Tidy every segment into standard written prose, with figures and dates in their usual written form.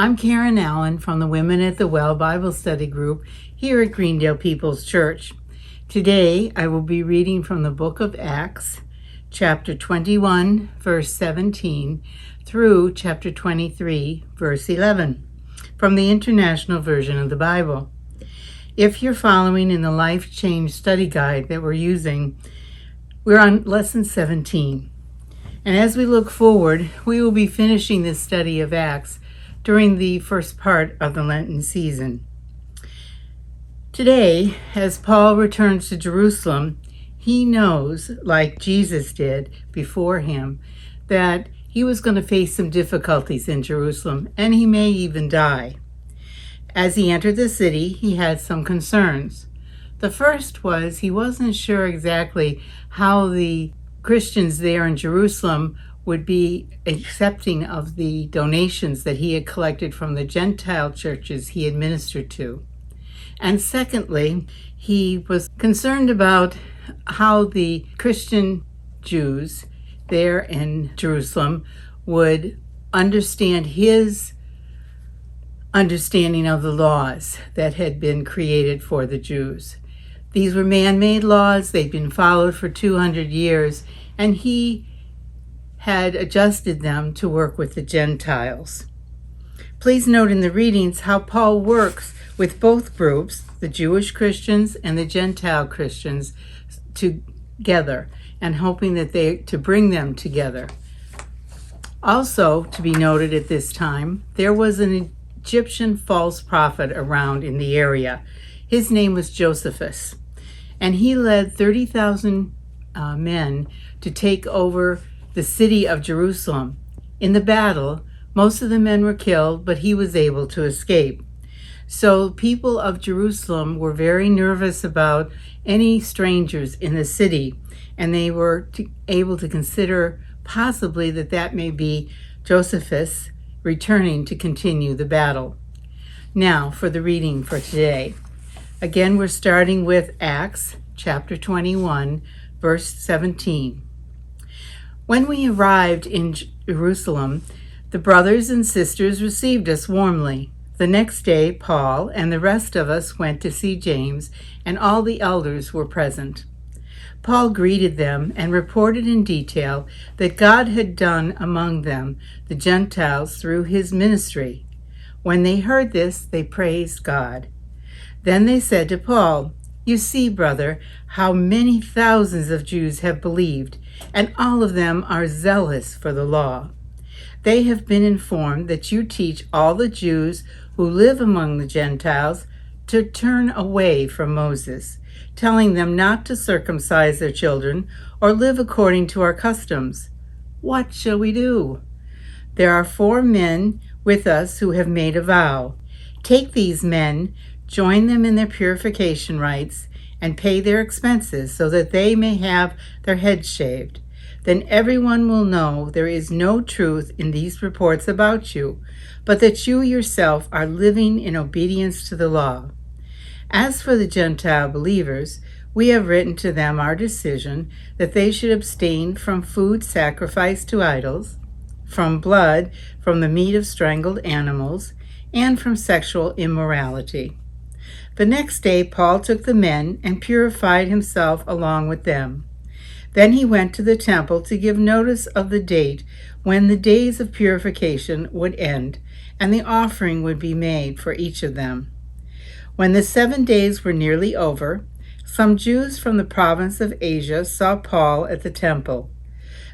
I'm Karen Allen from the Women at the Well Bible Study Group here at Greendale People's Church. Today I will be reading from the book of Acts, chapter 21, verse 17, through chapter 23, verse 11, from the International Version of the Bible. If you're following in the Life Change Study Guide that we're using, we're on lesson 17. And as we look forward, we will be finishing this study of Acts during the first part of the Lenten season. Today, as Paul returns to Jerusalem, he knows, like Jesus did before him, that he was going to face some difficulties in Jerusalem, and he may even die. As he entered the city, he had some concerns. The first was he wasn't sure exactly how the Christians there in Jerusalem would be accepting of the donations that he had collected from the Gentile churches he had ministered to. And secondly, he was concerned about how the Christian Jews there in Jerusalem would understand his understanding of the laws that had been created for the Jews. These were man-made laws. They'd been followed for 200 years, and he had adjusted them to work with the Gentiles. Please note in the readings how Paul works with both groups, the Jewish Christians and the Gentile Christians, together, and hoping that to bring them together. Also, to be noted at this time, there was an Egyptian false prophet around in the area. His name was Josephus, and he led 30,000 men to take over the city of Jerusalem. In the battle, most of the men were killed, but he was able to escape. So people of Jerusalem were very nervous about any strangers in the city, and they were able to consider possibly that may be Josephus returning to continue the battle. Now for the reading for today. Again, we're starting with Acts chapter 21, verse 17. When we arrived in Jerusalem, the brothers and sisters received us warmly. The next day, Paul and the rest of us went to see James, and all the elders were present. Paul greeted them and reported in detail that God had done among them, the Gentiles, through his ministry. When they heard this, they praised God. Then they said to Paul, "You see, brother, how many thousands of Jews have believed, and all of them are zealous for the law. They have been informed that you teach all the Jews who live among the Gentiles to turn away from Moses, telling them not to circumcise their children or live according to our customs. What shall we do? There are 4 men with us who have made a vow. Take these men, join them in their purification rites, and pay their expenses so that they may have their heads shaved. Then everyone will know there is no truth in these reports about you, but that you yourself are living in obedience to the law. As for the Gentile believers, we have written to them our decision that they should abstain from food sacrificed to idols, from blood, from the meat of strangled animals, and from sexual immorality." The next day Paul took the men and purified himself along with them. Then he went to the temple to give notice of the date when the days of purification would end, and the offering would be made for each of them. When the 7 days were nearly over, some Jews from the province of Asia saw Paul at the temple.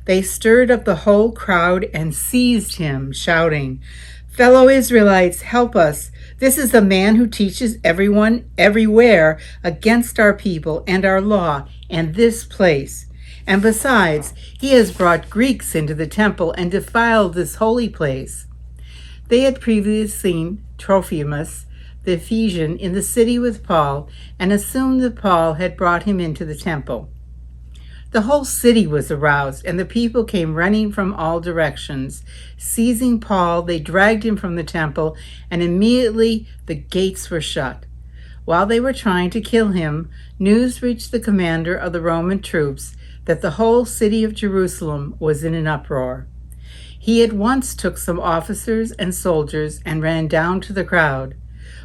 They stirred up the whole crowd and seized him, shouting, "Fellow Israelites, help us! This is the man who teaches everyone everywhere against our people and our law and this place. And besides, he has brought Greeks into the temple and defiled this holy place." They had previously seen Trophimus, the Ephesian, in the city with Paul, and assumed that Paul had brought him into the temple. The whole city was aroused, and the people came running from all directions. Seizing Paul, they dragged him from the temple, and immediately the gates were shut. While they were trying to kill him, news reached the commander of the Roman troops that the whole city of Jerusalem was in an uproar. He at once took some officers and soldiers and ran down to the crowd.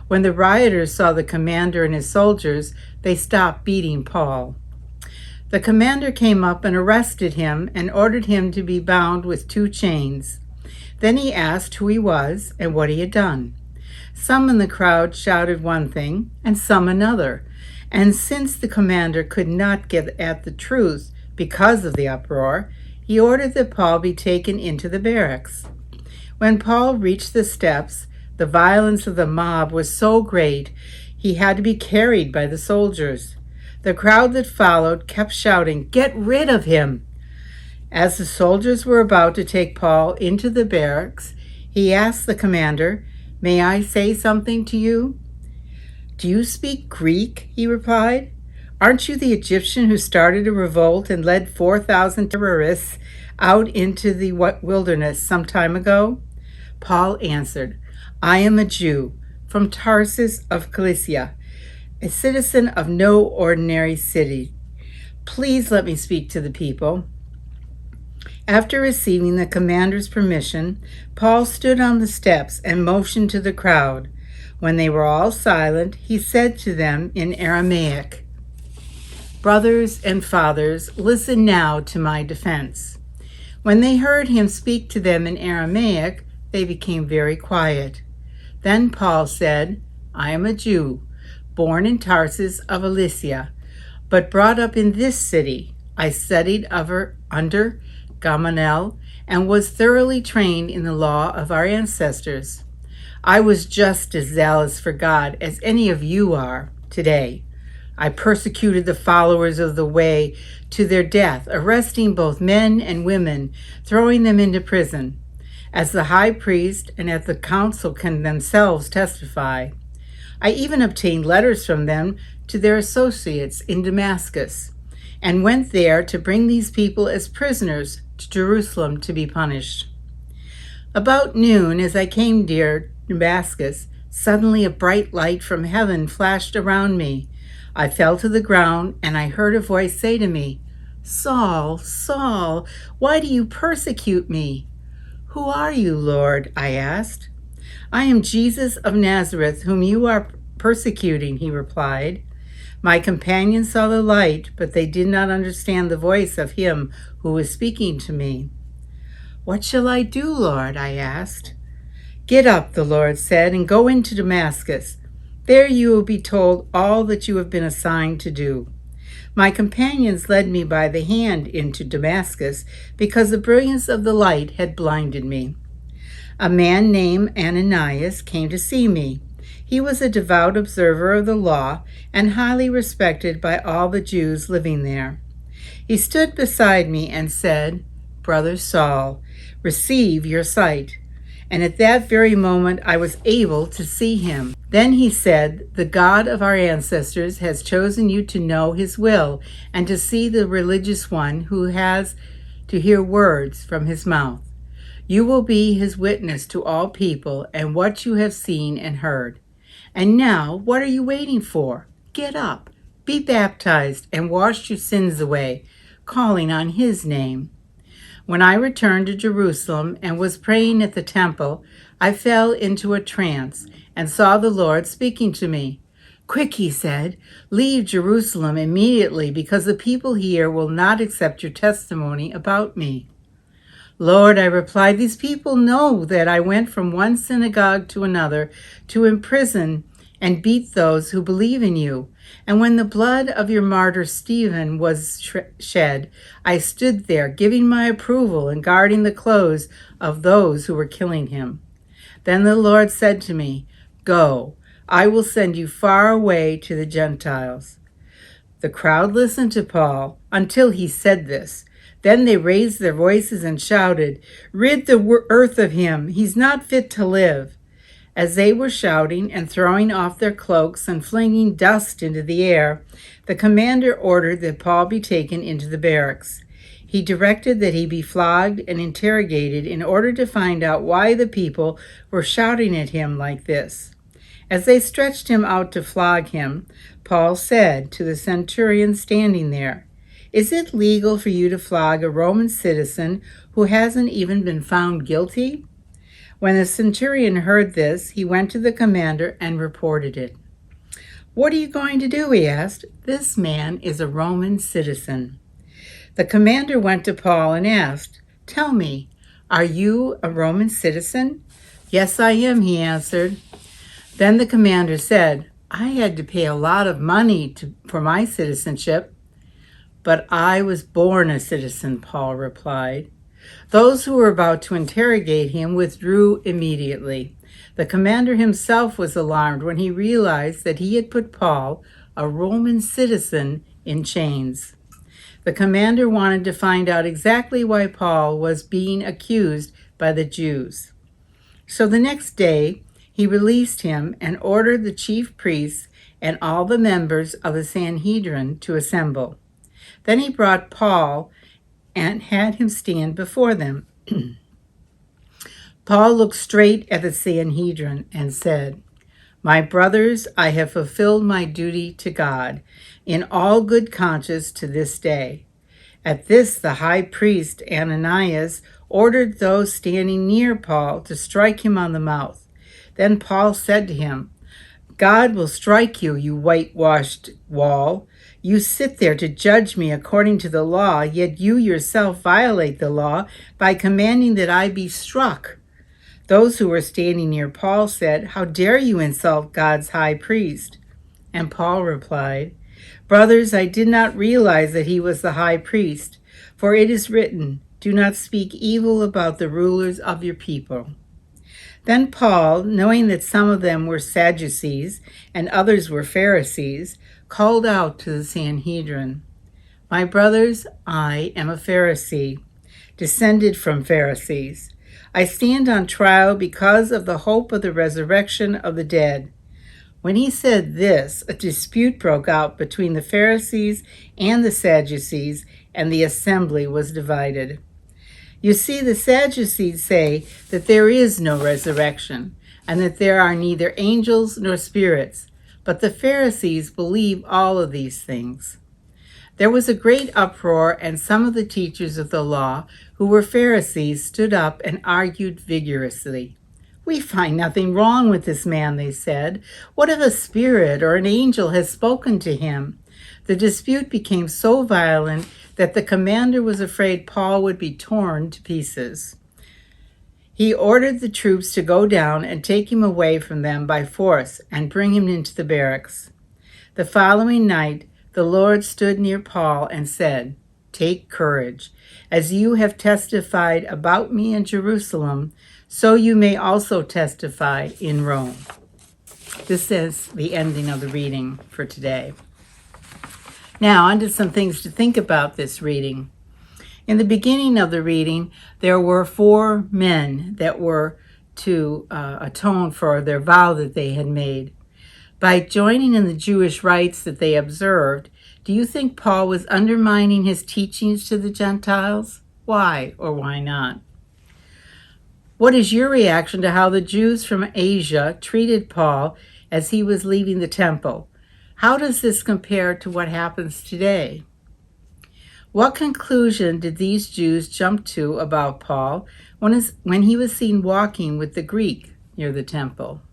When the rioters saw the commander and his soldiers, they stopped beating Paul. The commander came up and arrested him and ordered him to be bound with 2 chains. Then he asked who he was and what he had done. Some in the crowd shouted one thing and some another, and since the commander could not get at the truth because of the uproar, he ordered that Paul be taken into the barracks. When Paul reached the steps, the violence of the mob was so great he had to be carried by the soldiers. The crowd that followed kept shouting, "Get rid of him!" As the soldiers were about to take Paul into the barracks, he asked the commander, "May I say something to you?" "Do you speak Greek?" he replied. "Aren't you the Egyptian who started a revolt and led 4,000 terrorists out into the wilderness some time ago?" Paul answered, "I am a Jew from Tarsus of Cilicia, a citizen of no ordinary city. Please let me speak to the people." After receiving the commander's permission, Paul stood on the steps and motioned to the crowd. When they were all silent, he said to them in Aramaic, "Brothers and fathers, listen now to my defense." When they heard him speak to them in Aramaic, they became very quiet. Then Paul said, "I am a Jew, born in Tarsus of Cilicia, but brought up in this city. I studied under Gamaliel and was thoroughly trained in the law of our ancestors. I was just as zealous for God as any of you are today. I persecuted the followers of the way to their death, arresting both men and women, throwing them into prison, as the high priest and as the council can themselves testify. I even obtained letters from them to their associates in Damascus, and went there to bring these people as prisoners to Jerusalem to be punished. About noon, as I came near Damascus, suddenly a bright light from heaven flashed around me. I fell to the ground, and I heard a voice say to me, "Saul, Saul, why do you persecute me?" "Who are you, Lord?" I asked. "I am Jesus of Nazareth, whom you are persecuting," he replied. My companions saw the light, but they did not understand the voice of him who was speaking to me. "What shall I do, Lord?" I asked. "Get up," the Lord said, "and go into Damascus. There you will be told all that you have been assigned to do." My companions led me by the hand into Damascus because the brilliance of the light had blinded me. A man named Ananias came to see me. He was a devout observer of the law and highly respected by all the Jews living there. He stood beside me and said, "Brother Saul, receive your sight." And at that very moment I was able to see him. Then he said, "The God of our ancestors has chosen you to know his will and to see the religious one who has to hear words from his mouth. You will be his witness to all people and what you have seen and heard. And now, what are you waiting for? Get up, be baptized, and wash your sins away, calling on his name." When I returned to Jerusalem and was praying at the temple, I fell into a trance and saw the Lord speaking to me. "Quick," he said, "leave Jerusalem immediately, because the people here will not accept your testimony about me." "Lord," I replied, "these people know that I went from one synagogue to another to imprison and beat those who believe in you. And when the blood of your martyr Stephen was shed, I stood there giving my approval and guarding the clothes of those who were killing him." Then the Lord said to me, "Go, I will send you far away to the Gentiles." The crowd listened to Paul until he said this. Then they raised their voices and shouted, "Rid the earth of him! He's not fit to live!" As they were shouting and throwing off their cloaks and flinging dust into the air, the commander ordered that Paul be taken into the barracks. He directed that he be flogged and interrogated in order to find out why the people were shouting at him like this. As they stretched him out to flog him, Paul said to the centurion standing there, Is it legal for you to flog a Roman citizen who hasn't even been found guilty?" When the centurion heard this, he went to the commander and reported it. "What are you going to do?" he asked. "This man is a Roman citizen." The commander went to Paul and asked, "Tell me, are you a Roman citizen?" "Yes, I am," he answered. Then the commander said, "I had to pay a lot of money for my citizenship." "But I was born a citizen," Paul replied. Those who were about to interrogate him withdrew immediately. The commander himself was alarmed when he realized that he had put Paul, a Roman citizen, in chains. The commander wanted to find out exactly why Paul was being accused by the Jews. So the next day, he released him and ordered the chief priests and all the members of the Sanhedrin to assemble. Then he brought Paul and had him stand before them. Paul looked straight at the Sanhedrin and said, "My brothers, I have fulfilled my duty to God in all good conscience to this day." At this, the high priest Ananias ordered those standing near Paul to strike him on the mouth. Then Paul said to him, "God will strike you, you whitewashed wall. You sit there to judge me according to the law, yet you yourself violate the law by commanding that I be struck." Those who were standing near Paul said, "How dare you insult God's high priest?" And Paul replied, "Brothers, I did not realize that he was the high priest, for it is written, 'Do not speak evil about the rulers of your people.'" Then Paul, knowing that some of them were Sadducees and others were Pharisees, called out to the Sanhedrin, "My brothers, I am a Pharisee, descended from Pharisees. I stand on trial because of the hope of the resurrection of the dead." When he said this, a dispute broke out between the Pharisees and the Sadducees, and the assembly was divided. You see, the Sadducees say that there is no resurrection, and that there are neither angels nor spirits, but the Pharisees believe all of these things. There was a great uproar, and some of the teachers of the law, who were Pharisees, stood up and argued vigorously. "We find nothing wrong with this man," they said. "What if a spirit or an angel has spoken to him?" The dispute became so violent that the commander was afraid Paul would be torn to pieces. He ordered the troops to go down and take him away from them by force and bring him into the barracks. The following night, the Lord stood near Paul and said, "Take courage. As you have testified about me in Jerusalem, so you may also testify in Rome." This is the ending of the reading for today. Now, on to some things to think about this reading. In the beginning of the reading, there were 4 men that were to atone for their vow that they had made. By joining in the Jewish rites that they observed, do you think Paul was undermining his teachings to the Gentiles? Why or why not? What is your reaction to how the Jews from Asia treated Paul as he was leaving the temple? How does this compare to what happens today? What conclusion did these Jews jump to about Paul when he was seen walking with the Greek near the temple?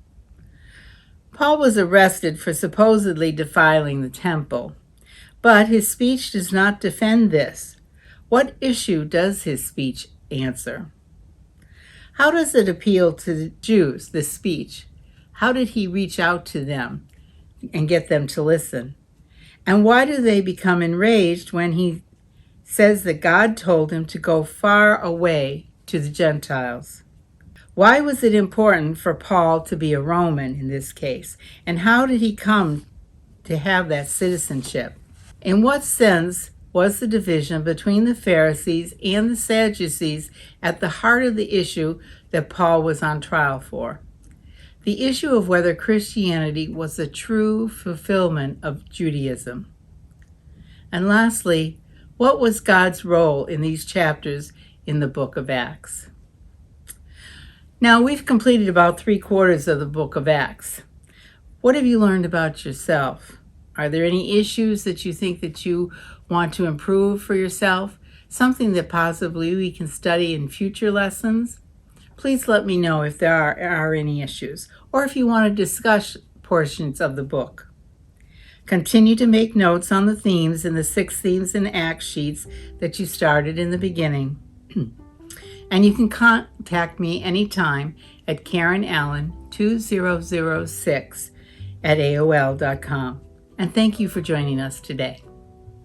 Paul was arrested for supposedly defiling the temple, but his speech does not defend this. What issue does his speech answer? How does it appeal to the Jews, this speech? How did he reach out to them and get them to listen? And why do they become enraged when he says that God told him to go far away to the Gentiles? Why was it important for Paul to be a Roman in this case? And how did he come to have that citizenship? In what sense was the division between the Pharisees and the Sadducees at the heart of the issue that Paul was on trial for? The issue of whether Christianity was the true fulfillment of Judaism. And lastly, what was God's role in these chapters in the book of Acts? Now, we've completed about 3/4 of the book of Acts. What have you learned about yourself? Are there any issues that you think that you want to improve for yourself? Something that possibly we can study in future lessons? Please let me know if there are any issues, or if you want to discuss portions of the book. Continue to make notes on the themes in the 6 themes and act sheets that you started in the beginning. And you can contact me anytime at KarenAllen2006 at AOL.com. And thank you for joining us today.